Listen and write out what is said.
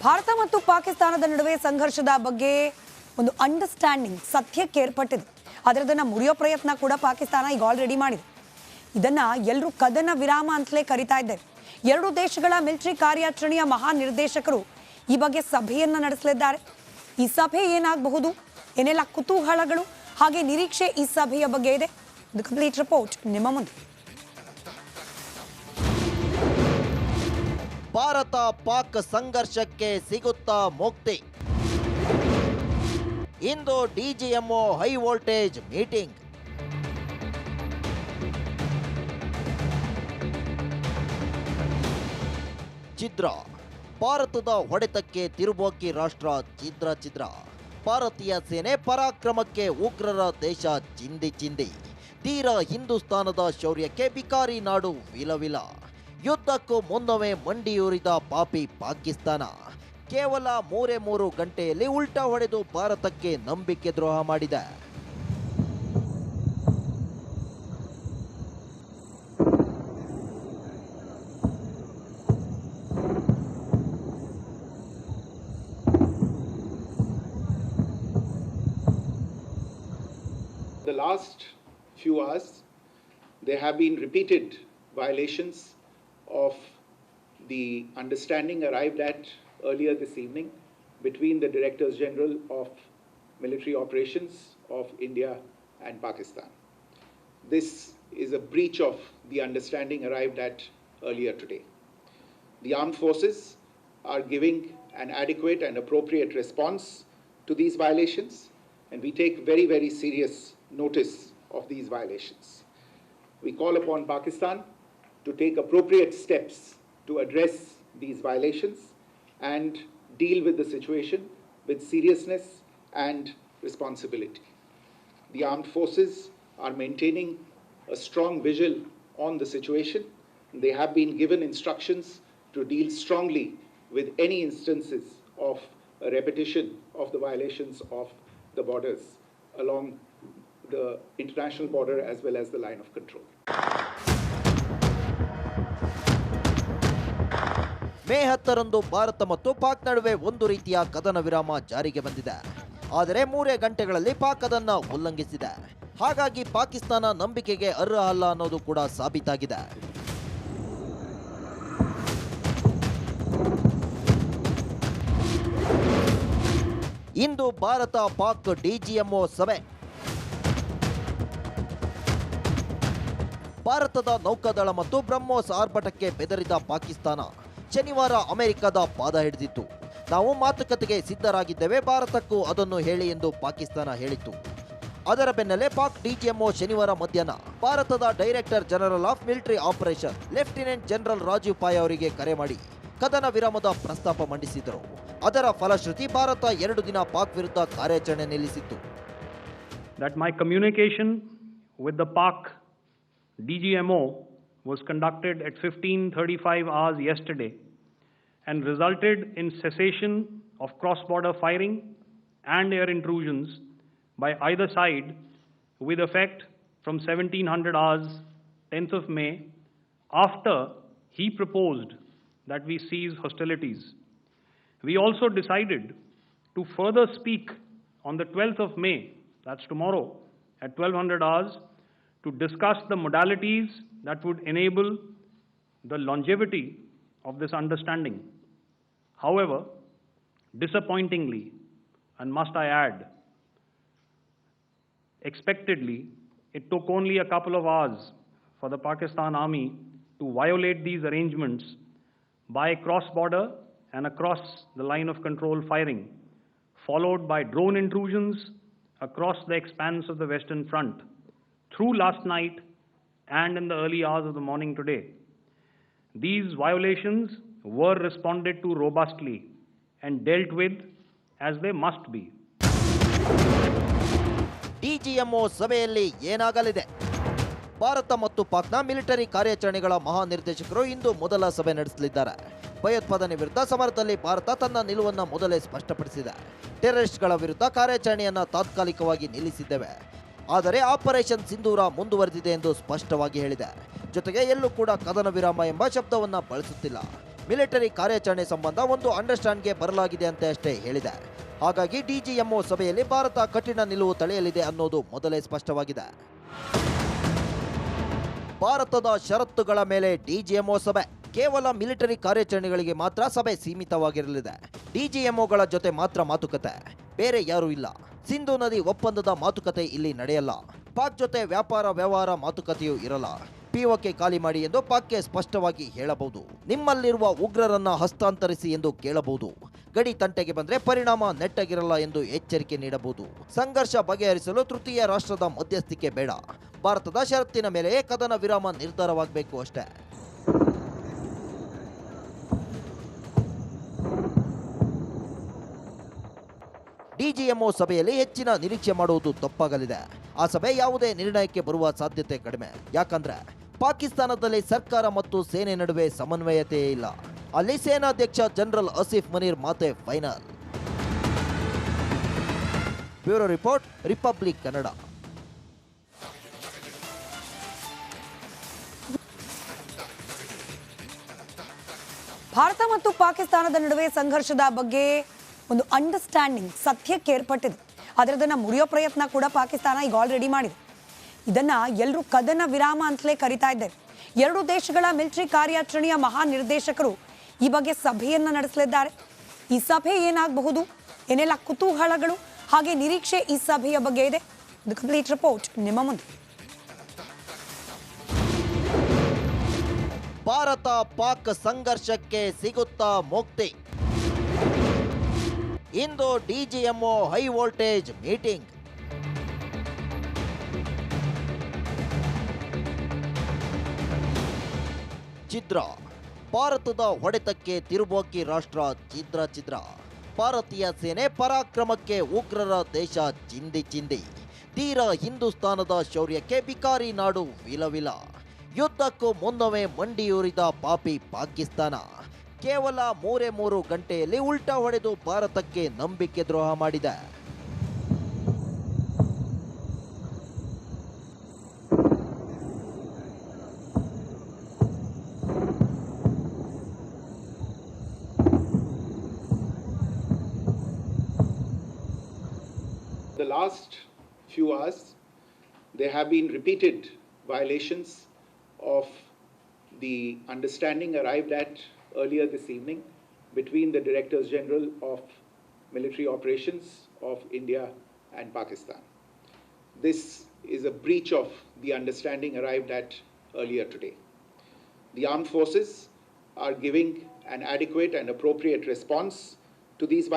ಭಾರತ ಮತ್ತು ಪಾಕಿಸ್ತಾನದ ನಡುವೆ ಸಂಘರ್ಷದ ಬಗ್ಗೆ ಒಂದು ಅಂಡರ್ಸ್ಟ್ಯಾಂಡಿಂಗ್ ಸತ್ಯಕ್ಕೆ ಏರ್ಪಟ್ಟಿದೆ. ಆದರೆ ಅದನ್ನು ಮುರಿಯೋ ಪ್ರಯತ್ನ ಕೂಡ ಪಾಕಿಸ್ತಾನ ಈಗ ಆಲ್ರೆಡಿ ಮಾಡಿದೆ. ಇದನ್ನ ಎಲ್ಲರೂ ಕದನ ವಿರಾಮ ಅಂತಲೇ ಕರೀತಾ ಇದ್ದಾರೆ. ಎರಡು ದೇಶಗಳ ಮಿಲಿಟರಿ ಕಾರ್ಯಾಚರಣೆಯ ಮಹಾ ನಿರ್ದೇಶಕರು ಈ ಬಗ್ಗೆ ಸಭೆಯನ್ನ ನಡೆಸಲಿದ್ದಾರೆ. ಈ ಸಭೆ ಏನಾಗಬಹುದು, ಏನೆಲ್ಲ ಕುತೂಹಲಗಳು ಹಾಗೆ ನಿರೀಕ್ಷೆ ಈ ಸಭೆಯ ಬಗ್ಗೆ ಇದೆ. ದಿ ಕಂಪ್ಲೀಟ್ ರಿಪೋರ್ಟ್ ನಿಮ್ಮ ಮುಂದೆ. ಭಾರತ ಪಾಕ್ ಸಂಘರ್ಷಕ್ಕೆ ಸಿಗುತ್ತಾ ಮುಕ್ತಿ? ಇಂದು DGMO ಹೈ ವೋಲ್ಟೇಜ್ ಮೀಟಿಂಗ್. ಛಿದ್ರ ಭಾರತದ ಹೊಡೆತಕ್ಕೆ ತಿರುಬೋಕಿ ರಾಷ್ಟ್ರ ಛಿದ್ರ. ಭಾರತೀಯ ಸೇನೆ ಪರಾಕ್ರಮಕ್ಕೆ ಉಗ್ರರ ದೇಶ ಚಿಂದಿ. ತೀರ ಹಿಂದೂಸ್ತಾನದ ಶೌರ್ಯಕ್ಕೆ ಬಿಕಾರಿ ನಾಡು ವಿಲವಿಲ. ಯುದ್ಧಕ್ಕೂ ಮುನ್ನವೇ ಮಂಡಿಯೂರಿದ ಪಾಪಿ ಪಾಕಿಸ್ತಾನ ಕೇವಲ 3 ಗಂಟೆಯಲ್ಲಿ ಉಲ್ಟಾ ಹೊಡೆದು ಭಾರತಕ್ಕೆ ನಂಬಿಕೆ ದ್ರೋಹ ಮಾಡಿದೆ. The last few hours, there have been repeated violations of the understanding arrived at earlier this evening between the Directors General of Military Operations of India and Pakistan. This is a breach of the understanding arrived at earlier today. The armed forces are giving an adequate and appropriate response to these violations, and we take very, very serious notice of these violations. We call upon Pakistan to take appropriate steps to address these violations and deal with the situation with seriousness and responsibility. The armed forces are maintaining a strong vigil on the situation. They have been given instructions to deal strongly with any instances of a repetition of the violations of the borders along the international border as well as the line of control. May 10ರಂದು Bharat ಮತ್ತು ಪಾಕ್ ನಡುವೆ ಒಂದು ರೀತಿಯ ಕದನ ವಿರಾಮ ಜಾರಿಗೆ ಬಂದಿದೆ. ಆದರೆ 3 ಗಂಟೆಗಳಲ್ಲಿ ಪಾಕ್ ಅದನ್ನು ಉಲ್ಲಂಘಿಸಿದೆ. ಹಾಗಾಗಿ ಪಾಕಿಸ್ತಾನ ನಂಬಿಕೆಗೆ ಅರ್ಹ ಅಲ್ಲ ಅನ್ನೋದು ಕೂಡ ಸಾಬೀತಾಗಿದೆ. ಇಂದು ಭಾರತ ಪಾಕ್ DGMO ಸಭೆ. ಭಾರತದ ನೌಕಾದಳ ಮತ್ತು ಬ್ರಹ್ಮೋಸ್ ಆರ್ಭಟಕ್ಕೆ ಬೆದರಿದ ಪಾಕಿಸ್ತಾನ ಶನಿವಾರ ಅಮೆರಿಕದ ಪಾದ ಹಿಡಿದಿತ್ತು. ನಾವು ಮಾತುಕತೆಗೆ ಸಿದ್ಧರಾಗಿದ್ದೇವೆ, ಭಾರತಕ್ಕೂ ಅದನ್ನು ಹೇಳಿ ಎಂದು ಪಾಕಿಸ್ತಾನ ಹೇಳಿತ್ತು. ಅದರ ಬೆನ್ನಲ್ಲೇ ಪಾಕ್ DGMO ಶನಿವಾರ ಮಧ್ಯಾಹ್ನ ಭಾರತದ director general of military operation lieutenant general Rajiv Pai ಅವರಿಗೆ ಕರೆ ಮಾಡಿ ಕದನ ವಿರಾಮದ ಪ್ರಸ್ತಾಪ ಮಂಡಿಸಿದರು. ಅದರ ಫಲಶ್ರುತಿ ಭಾರತ 2 ದಿನ ಪಾಕ್ ವಿರುದ್ಧ ಕಾರ್ಯಾಚರಣೆ ನಿಲ್ಲಿಸಿತ್ತು. That my communication with the Pak DGMO was conducted at 15:35 hours yesterday and resulted in cessation of cross-border firing and air intrusions by either side with effect from 1700 hours 10th of May, after he proposed that we cease hostilities. We also decided to further speak on the 12th of May, that's tomorrow, at 1200 hours, to discuss the modalities that would enable the longevity of this understanding. However, disappointingly, and must I add, expectedly, it took only a couple of hours for the Pakistan Army to violate these arrangements by cross-border and across the line of control firing, followed by drone intrusions across the expanse of the Western Front through last night and in the early hours of the morning today. These violations were responded to robustly and dealt with as they must be. DGMO ಸಭೆಯಲ್ಲಿ ಏನಾಗಲಿದೆ? ಭಾರತ ಮತ್ತು ಪಾಕ್ನ military ಕಾರ್ಯಾಚರಣೆಗಳ ಮಹಾನಿರ್ದೇಶಕರು ಇಂದು ಮೊದಲ ಸಭೆ ನಡೆಸಲಿದ್ದಾರೆ. ಭಯೋತ್ಪಾದನೆ ವಿರುದ್ಧ ಸಮರದಲ್ಲಿ ಭಾರತ ತನ್ನ ನಿಲುವನ್ನು ಮೊದಲೇ ಸ್ಪಷ್ಟಪಡಿಸಿದೆ. ಟೆರರಿಸ್ಟ್ಗಳ ವಿರುದ್ಧ ಕಾರ್ಯಾಚರಣೆಯನ್ನು ತಾತ್ಕಾಲಿಕವಾಗಿ ನಿಲ್ಲಿಸಿದ್ದೇವೆ, ಆದರೆ ಆಪರೇಷನ್ ಸಿಂಧೂರ ಮುಂದುವರೆದಿದೆ ಎಂದು ಸ್ಪಷ್ಟವಾಗಿ ಹೇಳಿದೆ. ಜೊತೆಗೆ ಎಲ್ಲೂ ಕೂಡ ಕದನ ವಿರಾಮ ಎಂಬ ಶಬ್ದವನ್ನು ಬಳಸುತ್ತಿಲ್ಲ. ಮಿಲಿಟರಿ ಕಾರ್ಯಾಚರಣೆ ಸಂಬಂಧ ಒಂದು ಅಂಡರ್ಸ್ಟ್ಯಾಂಡ್ಗೆ ಬರಲಾಗಿದೆ ಅಂತ ಅಷ್ಟೇ ಹೇಳಿದೆ. ಹಾಗಾಗಿ DGMO ಸಭೆಯಲ್ಲಿ ಭಾರತ ಕಠಿಣ ನಿಲುವು ತಳೆಯಲಿದೆ ಅನ್ನೋದು ಮೊದಲೇ ಸ್ಪಷ್ಟವಾಗಿದೆ. ಭಾರತದ ಷರತ್ತುಗಳ ಮೇಲೆ DGMO ಸಭೆ. ಕೇವಲ ಮಿಲಿಟರಿ ಕಾರ್ಯಾಚರಣೆಗಳಿಗೆ ಮಾತ್ರ ಸಭೆ ಸೀಮಿತವಾಗಿರಲಿದೆ. DGMOಗಳ ಜೊತೆ ಮಾತ್ರ ಮಾತುಕತೆ, ಬೇರೆ ಯಾರೂ ಇಲ್ಲ. ಸಿಂಧೂ ನದಿ ಒಪ್ಪಂದದ ಮಾತುಕತೆ ಇಲ್ಲಿ ನಡೆಯಲ್ಲ. ಪಾಕ್ ಜೊತೆ ವ್ಯಾಪಾರ ವ್ಯವಹಾರ ಮಾತುಕತೆಯೂ ಇರಲ್ಲ. POK ಖಾಲಿ ಮಾಡಿ ಎಂದು ಪಾಕ್ಗೆ ಸ್ಪಷ್ಟವಾಗಿ ಹೇಳಬಹುದು. ನಿಮ್ಮಲ್ಲಿರುವ ಉಗ್ರರನ್ನ ಹಸ್ತಾಂತರಿಸಿ ಎಂದು ಕೇಳಬಹುದು. ಗಡಿ ತಂಟೆಗೆ ಬಂದ್ರೆ ಪರಿಣಾಮ ನೆಟ್ಟಗಿರಲ್ಲ ಎಂದು ಎಚ್ಚರಿಕೆ ನೀಡಬಹುದು. ಸಂಘರ್ಷ ಬಗೆಹರಿಸಲು ತೃತೀಯ ರಾಷ್ಟ್ರದ ಮಧ್ಯಸ್ಥಿಕೆ ಬೇಡ. ಭಾರತದ ಷರತ್ತಿನ ಮೇಲೆಯೇ ಕದನ ವಿರಾಮ ನಿರ್ಧಾರವಾಗಬೇಕು ಅಷ್ಟೇ. DGMO ಸಭೆಯಲ್ಲಿ ಹೆಚ್ಚಿನ ನಿರೀಕ್ಷೆ ಮಾಡುವುದು ತಪ್ಪಾಗಲಿದೆ. ಆ ಸಭೆ ಯಾವುದೇ ನಿರ್ಣಯಕ್ಕೆ ಬರುವ ಸಾಧ್ಯತೆ ಕಡಿಮೆ. ಯಾಕಂದ್ರೆ ಪಾಕಿಸ್ತಾನದಲ್ಲಿ ಸರ್ಕಾರ ಮತ್ತು ಸೇನೆ ನಡುವೆ ಸಮನ್ವಯತೆಯೇ ಇಲ್ಲ. ಅಲ್ಲಿ ಸೇನಾಧ್ಯಕ್ಷ ಜನರಲ್ ಆಸಿಫ್ ಮುನೀರ್ ಮಾತೆ final. Bureau report, republic Kannada. Bharat ಮತ್ತು ಪಾಕಿಸ್ತಾನದ ನಡುವೆ ಸಂಘರ್ಷದ ಬಗ್ಗೆ ಒಂದು ಅಂಡರ್ಸ್ಟ್ಯಾಂಡಿಂಗ್ ಸತ್ಯಕ್ಕೆ ಏರ್ಪಟ್ಟಿದೆ. ಆದರೆ ಅದನ್ನು ಮುರಿಯೋ ಪ್ರಯತ್ನ ಕೂಡ ಪಾಕಿಸ್ತಾನ ಈಗ ಆಲ್ರೆಡಿ ಮಾಡಿದೆ. ಇದನ್ನು ಎಲ್ಲರೂ ಕದನ ವಿರಾಮ ಅಂತಲೇ ಕರಿತಾ ಇದ್ದಾರೆ. ಎರಡು ದೇಶಗಳ ಮಿಲಿಟರಿ ಕಾರ್ಯಾಚರಣೆಯ ಮಹಾ ನಿರ್ದೇಶಕರು ಈ ಬಗ್ಗೆ ಸಭೆಯನ್ನು ನಡೆಸಲಿದ್ದಾರೆ. ಈ ಸಭೆ ಏನಾಗಬಹುದು, ಏನೆಲ್ಲ ಕುತೂಹಲಗಳು ಹಾಗೆ ನಿರೀಕ್ಷೆ ಈ ಸಭೆಯ ಬಗ್ಗೆ ಇದೆ. ಒಂದು ಕಂಪ್ಲೀಟ್ ರಿಪೋರ್ಟ್ ನಿಮ್ಮ ಮುಂದೆ. ಭಾರತ ಪಾಕ್ ಸಂಘರ್ಷಕ್ಕೆ ಸಿಗುತ್ತಾ ಮುಕ್ತಿ. ಇಂದು DGMO ಹೈ ವೋಲ್ಟೇಜ್ ಮೀಟಿಂಗ್. ಚಿತ್ರ. ಭಾರತದ ಹೊಡೆತಕ್ಕೆ ತಿರುಬೋಕಿ ರಾಷ್ಟ್ರ ಛಿದ್ರ. ಭಾರತೀಯ ಸೇನೆ ಪರಾಕ್ರಮಕ್ಕೆ ಉಗ್ರರ ದೇಶ ಚಿಂದಿ. ತೀರ ಹಿಂದೂಸ್ತಾನದ ಶೌರ್ಯಕ್ಕೆ ಬಿಕಾರಿ ನಾಡು ವಿಲವಿಲ. ಯುದ್ಧಕ್ಕೂ ಮುನ್ನವೇ ಮಂಡಿಯೂರಿದ ಪಾಪಿ ಪಾಕಿಸ್ತಾನ ಕೇವಲ 3 ಗಂಟೆಯಲ್ಲಿ ಉಲ್ಟಾ ಹೊಡೆದು ಭಾರತಕ್ಕೆ ನಂಬಿಕೆ ದ್ರೋಹ ಮಾಡಿದೆ. The last few hours, there have been repeated violations of the understanding arrived at earlier this evening between the Directors General of Military Operations of India and Pakistan. This is a breach of the understanding arrived at earlier today. The armed forces are giving an adequate and appropriate response to these